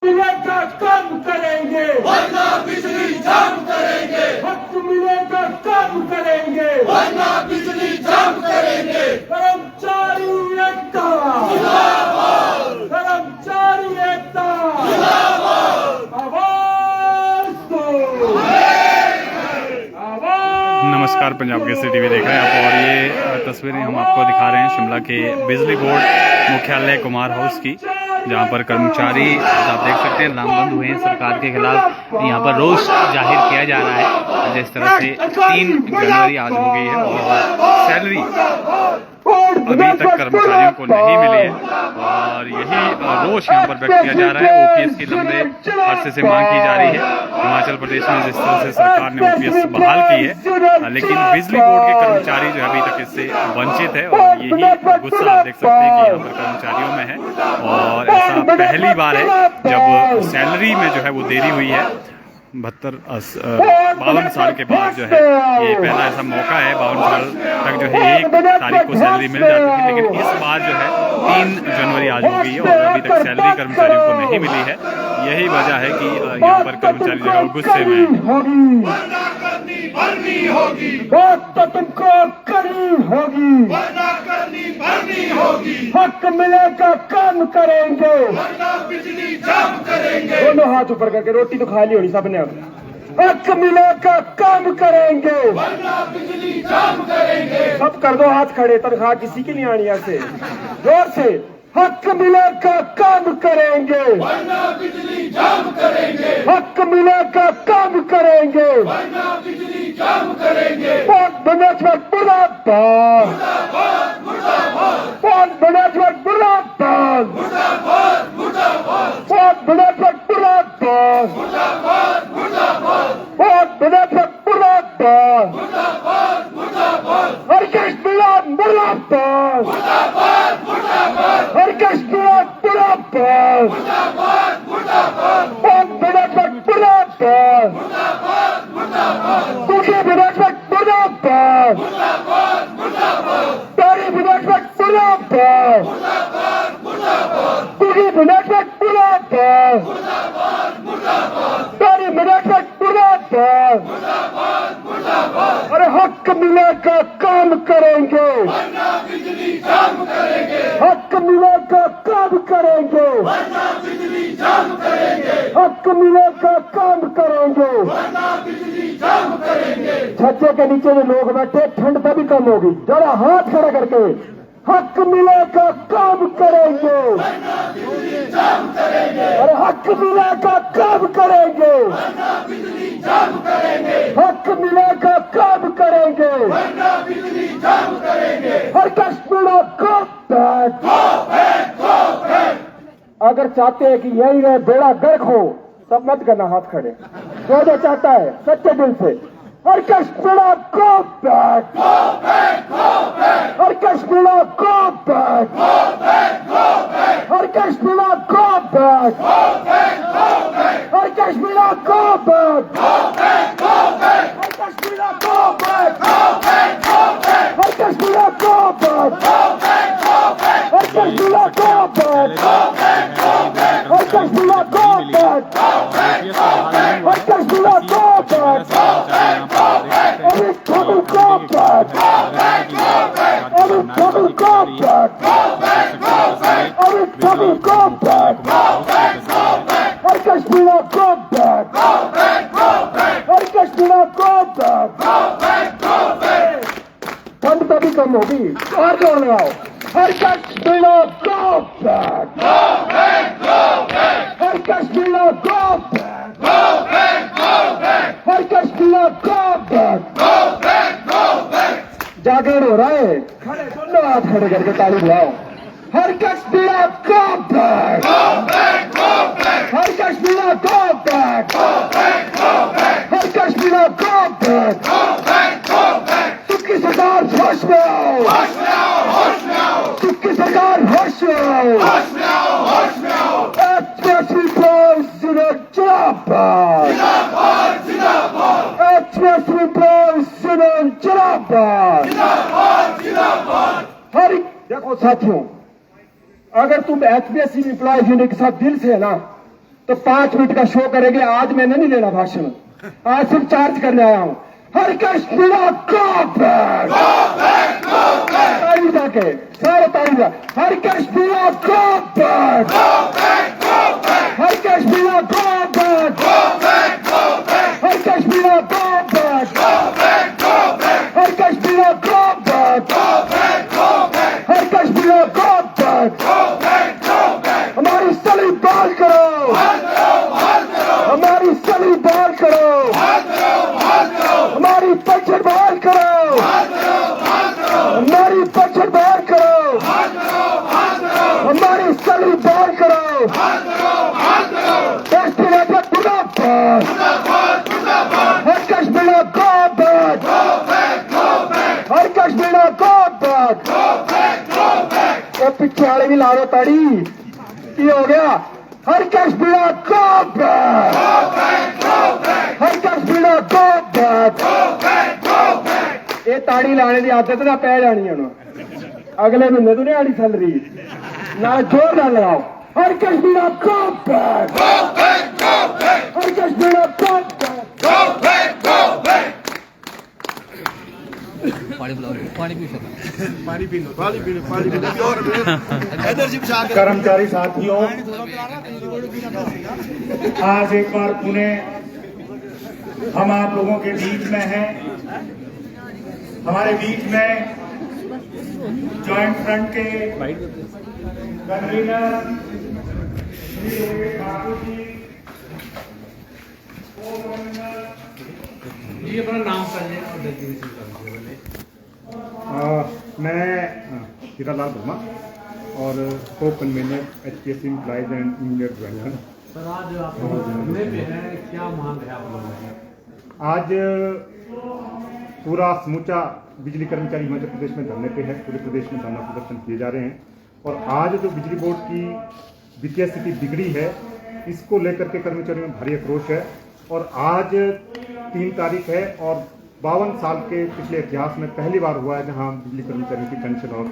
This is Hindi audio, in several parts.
मिलेगा कम करेंगे, वरना बिजली जाम करेंगे। हक मिलेगा कम करेंगे, वरना बिजली जाम करेंगे। कर्मचारी एकता, जिंदाबाद, कर्मचारी एकता, जिंदाबाद। आवाज दो, आवाज। नमस्कार, पंजाब केसरी टीवी देख रहे हैं आप और ये तस्वीरें हम आपको दिखा रहे हैं शिमला के बिजली बोर्ड मुख्यालय कुमार हाउस की, जहां पर कर्मचारी आप देख सकते हैं लामबंद हुए हैं सरकार के खिलाफ। यहाँ पर रोष जाहिर किया जा रहा है। जिस तरह से 3 जनवरी आज हो गई है और सैलरी अभी तक कर्मचारियों को नहीं मिली है और यही रोष यहाँ पर व्यक्त किया जा रहा है। ओपीएस की लंबे अरसे से मांग की जा रही है। हिमाचल प्रदेश में जिस तरह से सरकार ने ओपीएस बहाल की है, लेकिन बिजली बोर्ड के कर्मचारी जो अभी तक इससे वंचित है और यही गुस्सा आप देख सकते हैं कि यहाँ पर कर्मचारियों में है। और ऐसा पहली बार है जब सैलरी में जो है वो देरी हुई है। 52 साल के बाद जो है ये पहला ऐसा मौका है। 52 साल तक जो है 1 तारीख को सैलरी मिल जाती थी, लेकिन इस बार जो है 3 जनवरी आज हो गई है और अभी तक सैलरी कर्मचारियों को नहीं मिली है। यही वजह है कि यहाँ पर कर्मचारी जो है गुस्से में वरना भरनी होगी, बात तो तुमको करनी होगी, वरना भरनी होगी। हक मिलेगा कम करेंगे, वरना बिजली जाम करेंगे। दोनों हाथ ऊपर करके, रोटी तो खा ली होनी सबने। हक मिलेगा कम करेंगे, वरना बिजली जाम करेंगे। सब कर दो हाथ खड़े, तनख्वाह किसी की नहीं आनी ऐसे जोर से। हक मिलेगा कम करेंगे, वरना बिजली जाम करेंगे। हक मिलेगा कम करेंगे, वरना बिजली जाम करेंगे। बहुत मैनेजमेंट मुर्दाबाद, मुर्दाबाद, मुर्दाबाद, बहुत मैनेजमेंट मुर्दाबाद, मुर्दाबाद, मुर्दाबाद, बहुत मैनेजमेंट मुर्दाबाद, मुर्दाबाद, मुर्दाबाद, बहुत मैनेजमेंट मुर्दाबाद, मुर्दाबाद, मुर्दाबाद, हरकश मिलाद मुर्दाबाद, मुर्दाबाद, मुर्दाबाद, हरकश मिलाद मुर्दाबाद, मुर्दाबाद, मुर्दाबाद, बहुत मैनेजमेंट मुर्दाबाद, मुर्दाबाद, मुर्दाबाद, दुखी मैनेजमेंट मुर्दाबाद, मुर्दाबाद, मुर्दाबाद, तारी मैनेजमेंट मुर्दाबाद, मुर्दाबाद, मुर्दाबाद, दुखी मैनेजमेंट मुर्दाबाद, मुर्दाबाद, मुर्दाबाद, तारी मैनेजमेंट मुर्दाबाद। मुर्दाबाद, मुर्दाबाद। अरे हक मिलेगा काम करेंगे, वरना बिजली जाम करेंगे। हक मिलेगा काम करेंगे, वरना बिजली जाम करेंगे। हक मिलेगा काम करेंगे। वरना बिजली जाम करेंगे। छज्जे के नीचे जो लोग बैठे ठंड तभी कम होगी। जरा हाथ खड़ा करके हक मिलेगा काम करेंगे, वरना बिजली जाम करेंगे। अरे हक मिलेगा काम करेंगे, वरना बिजली जाम करेंगे। हक मिलेगा काम करेंगे। वरना बिजली जाम करेंगे। हर Kashmir go back. Go back, go back. अगर चाहते हैं कि यही रहे बेड़ा गर्क हो, सब मत करना हाथ खड़े। जो चाहता है सच्चे दिल से हर Kashmir go back, go back, go back, हर Kashmir go back, go back, go back, हर Kashmir go back, go back, go back, हर Kashmir go back, go back, go back, हर Kashmir go back, go back, go back, हर Kashmir go back, go back, go back, हर Kashmir go back, go back, go back, हर कश्मीर को बैक, हर कश्मीर को बैक, अभी ठाकुर को बैक, अभी ठाकुर को बैक, अभी ठाकुर को बैक, हर कश्मीर को बैक, हर कश्मीर को बैक। ठंड तभी कम होगी और जोर लगाओ। हर कश्मीर को बैक, हर कश्मीर को बैक, हर कश्मीर को बैक। जागरण हो रहा है, खड़े दोनों हाथ खड़े करके ताली बुलाओ। हर कश्मीर को बैक, हर कश्मीर को बैक, हर कश्मीर को बैक। तुक्की सरकार होश में आओ, होश में आओ, होश में आओ, तुक्की सरकार होश में आओ। होश में आओ, होश में आओ। HMS Boys जिंदाबाद, जिंदाबाद, जिंदाबाद, HMS Boys जिंदाबाद, जिंदाबाद, जिंदाबाद। हर देखो साथियों, अगर तुम HBSC एम्प्लॉयज यूनियन के साथ दिल से है ना, तो 5 मिनट का शो करेंगे। आज मैंने नहीं लेना भाषण, आज सिर्फ चार्ज करने आया हूँ। हरकश बिला गो बैक, ताली जाके सारे ताली जा। हरकश बिला गो बैक, हरकश बिला गो बैक, हरकश बिला गो बैक, हरकश बिला गो बैक, हरकश बिला गो बैक। हमारी सली बाल करो, हमारी सली बाल करो, हमारी पेंशन बहाल करो, हमारी पेंशन बहाल करो, हमारी सैलरी बहाल करो। एसटी नेटवर्क मुर्दाबाद, हरकश बिला गो बैक, हरकश बिला गो बैक। ये पीछे वाले भी ला दो ताड़ी, ये हो गया। हरकश बिला गो बैक, हरकश बिला गो बैक। ये ताड़ी लाने की आदत ना पै जानी है, अगले महीने तो नहीं आनी सैलरी ना, जोर ना लगाओ। हरकश बिला गो बैक, हरकश बिला गो बैक। कर्मचारी साथियों, आज एक बार पुनः हम आप लोगों के बीच में हैं। हमारे बीच में जॉइंट फ्रंट के कन्वीनर श्री ठाकुर जी, अपना नाम मैं हीरालाल वर्मा और को convener HPSC employees and engineer joint. Sir, आज आप धरने पे हैं, क्या मांग है आप लोगों की? आज पूरा समूचा बिजली कर्मचारी हिमाचल प्रदेश में धरने पे है। पूरे प्रदेश में धरना प्रदर्शन किए जा रहे हैं और आज जो बिजली बोर्ड की वित्तीय स्थिति बिगड़ी है, इसको लेकर के कर्मचारियों में भारी आक्रोश है। और आज 3 तारीख है और 52 साल के पिछले इतिहास में पहली बार हुआ है जहां बिजली कर्मचारियों की पेंशन और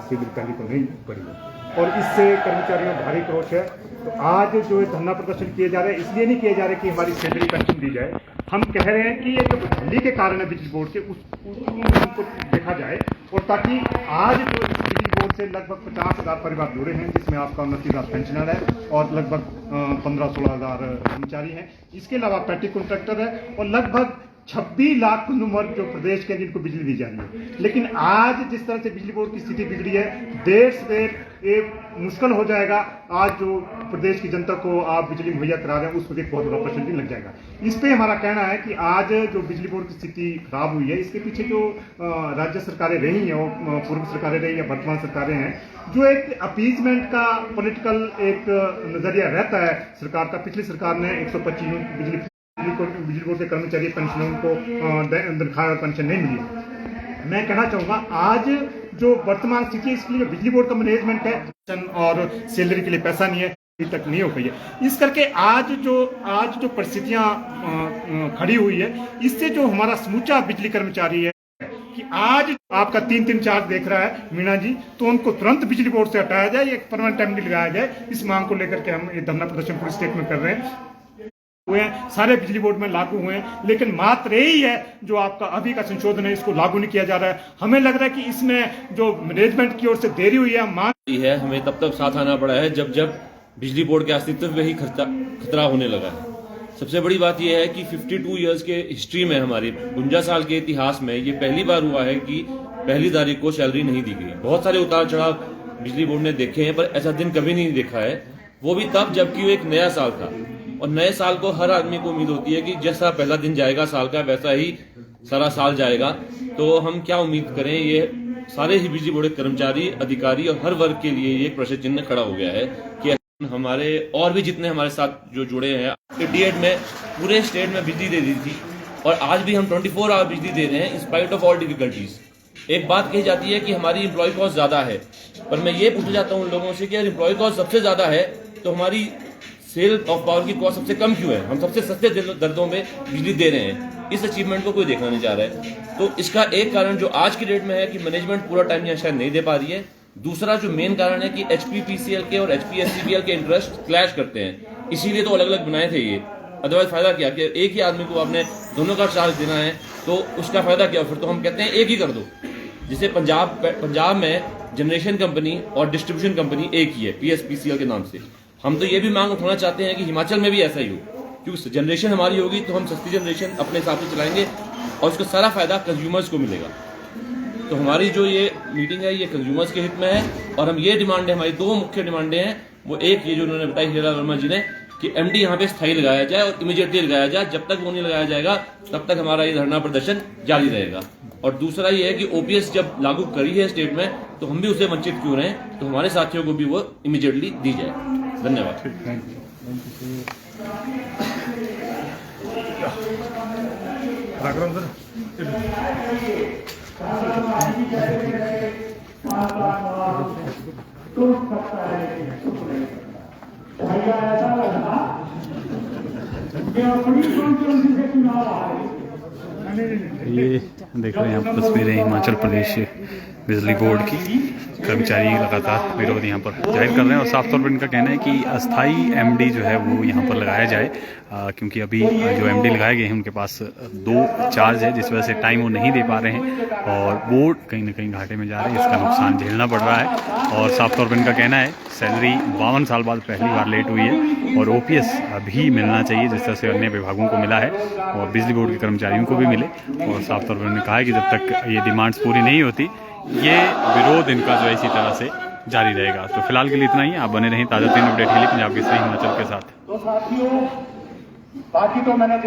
सैलरी पहली तो नहीं बढ़ी है और इससे कर्मचारियों में भारी आक्रोश है। तो आज जो धरना प्रदर्शन किए जा रहे हैं, इसलिए नहीं किए जा रहे कि हमारी सैलरी पेंशन दी जाए। हम कह रहे हैं कि ये जो दिल्ली के कारण है बिजली बोर्ड के, उसको देखा जाए और ताकि आज जो इस बिजली बोर्ड से लगभग 50,000 परिवार जुड़े हैं, जिसमें आपका 29,000 पेंशनर है और लगभग 15-16,000 कर्मचारी हैं। इसके अलावा पैटी कॉन्ट्रैक्टर है और लगभग 26 लाख कंज्यूमर जो प्रदेश के जिनको बिजली दी जा रही है। लेकिन आज जिस तरह से बिजली बोर्ड की स्थिति बिगड़ी है, देर से देर ये मुश्किल हो जाएगा। आज जो प्रदेश की जनता को आप बिजली मुहैया करा रहे हैं, उस पर एक बहुत बड़ा प्रश्न लग जाएगा। इस पे हमारा कहना है कि आज जो बिजली बोर्ड की स्थिति खराब हुई है, इसके पीछे जो राज्य सरकारें रही हैं और पूर्व सरकारें रही या वर्तमान सरकारें हैं, जो एक अपीजमेंट का पॉलिटिकल एक नजरिया रहता है सरकार का। पिछली सरकार ने 125 यूनिट बिजली बोर्ड के कर्मचारी पेंशनरों को तनख्वाह और पेंशन नहीं मिली। मैं कहना चाहूंगा आज जो वर्तमान स्थिति है, इसके लिए बिजली बोर्ड का मैनेजमेंट है पेंशन और सैलरी के लिए पैसा नहीं है, अभी तक नहीं हो पाई है। इस करके आज जो परिस्थितियां खड़ी हुई है, इससे जो हमारा समूचा बिजली कर्मचारी है कि आज आपका 3-3 चार्ज देख रहा है मीणा जी, तो उनको तुरंत बिजली बोर्ड से हटाया जाए, एक परमानेंट टाइम लगाया जाए। इस मांग को लेकर के हम ये धरना प्रदर्शन पूरे स्टेट में कर रहे हैं। हुए हैं, सारे बिजली बोर्ड में लागू हुए हैं, लेकिन मात्र यही है जो आपका अभी का संशोधन है, इसको लागू नहीं किया जा रहा है। हमें लग रहा है कि इसमें जो मैनेजमेंट की ओर से देरी हुई है, मांग है, हमें तब तक साथ आना पड़ा है जब बिजली बोर्ड के अस्तित्व में ही खतरा होने लगा है। सबसे बड़ी बात यह है कि 52 इयर्स के हिस्ट्री में, हमारी 52 साल के इतिहास में ये पहली बार हुआ है कि पहली तारीख को सैलरी नहीं दी गई। बहुत सारे उतार चढ़ाव बिजली बोर्ड ने देखे हैं, पर ऐसा दिन कभी नहीं देखा है, वो भी तब जबकि वो एक नया साल था। और नए साल को हर आदमी को उम्मीद होती है कि जैसा पहला दिन जाएगा साल का, वैसा ही सारा साल जाएगा। तो हम क्या उम्मीद करें, ये सारे ही बिजली बोर्ड के कर्मचारी, अधिकारी और हर वर्ग के लिए ये प्रश्न चिन्ह खड़ा हो गया है कि हमारे और भी जितने हमारे साथ जो जुड़े हैं, 88 में पूरे स्टेट में बिजली दे दी थी और आज भी हम 24 आवर बिजली दे रहे हैं, इंस्पाइट ऑफ ऑल डिफिकल्टीज। एक बात कही जाती है कि हमारी एम्प्लॉय कॉस्ट ज्यादा है, पर मैं ये पूछना चाहता हूँ उन लोगों से कि अगर एम्प्लॉय कॉस्ट सबसे ज्यादा है तो हमारी सेल ऑफ पावर की कॉस्ट सबसे कम क्यों है? हम सबसे सस्ते दरों में बिजली दे रहे हैं। इस अचीवमेंट को कोई देखना नहीं चाह रहा है। तो इसका एक कारण जो आज की डेट में है कि मैनेजमेंट पूरा टाइम यहाँ शायद नहीं दे पा रही है। दूसरा जो मेन कारण है कि HPPCL के और HPSCBL के इंटरेस्ट क्लैश करते हैं। इसीलिए तो अलग अलग बनाए थे ये, अदरवाइज फायदा क्या कि एक ही आदमी को आपने दोनों का चार्ज देना है तो उसका फायदा क्या? फिर तो हम कहते हैं एक ही कर दो। जैसे पंजाब में जनरेशन कंपनी और डिस्ट्रीब्यूशन कंपनी एक ही है PSPCL के नाम से। हम तो ये भी मांग उठाना चाहते हैं कि हिमाचल में भी ऐसा ही हो, क्योंकि जनरेशन हमारी होगी तो हम सस्ती जनरेशन अपने हिसाब से चलाएंगे और उसका सारा फायदा कंज्यूमर्स को मिलेगा। तो हमारी जो ये मीटिंग है ये कंज्यूमर्स के हित में है और हम ये डिमांड है, हमारी दो मुख्य डिमांडें हैं। वो एक ये जो उन्होंने बताई हीरालाल वर्मा जी ने कि MD यहाँ पे स्थायी लगाया जाए और इमीडिएटली लगाया जाए। जब तक वो नहीं लगाया जाएगा तब तक हमारा ये धरना प्रदर्शन जारी रहेगा। और दूसरा ये है कि OPS जब लागू करी है स्टेट में तो हम भी उसे वंचित क्यों रहे, तो हमारे साथियों को भी वो इमीडिएटली दी जाए। धन्यवाद। ये देख रहे हैं आप तस्वीरें हिमाचल प्रदेश बिजली बोर्ड की। कर्मचारी लगातार विरोध यहाँ पर जाहिर कर रहे हैं और साफ तौर पर इनका कहना है कि अस्थाई MD जो है वो यहाँ पर लगाया जाए, क्योंकि अभी जो MD लगाए गए हैं उनके पास 2 चार्ज है, जिस वजह से टाइम वो नहीं दे पा रहे हैं और बोर्ड कहीं ना कहीं घाटे में जा रहे हैं, इसका नुकसान झेलना पड़ रहा है। और साफ तौर पर इनका कहना है सैलरी 52 साल बाद पहली बार लेट हुई है और OPS भी मिलना चाहिए जिस तरह से अन्य विभागों को मिला है और बिजली बोर्ड के कर्मचारियों को भी मिले। और साफ तौर पर उन्होंने कहा है कि जब तक ये डिमांड्स पूरी नहीं होती ये विरोध इनका जो है इसी तरह से जारी रहेगा। तो फिलहाल के लिए इतना ही। आप बने रहें ताज़ा 3 अपडेट के लिए पंजाब केसरी हिमाचल के साथ। तो साथियों बाकी तो मैंने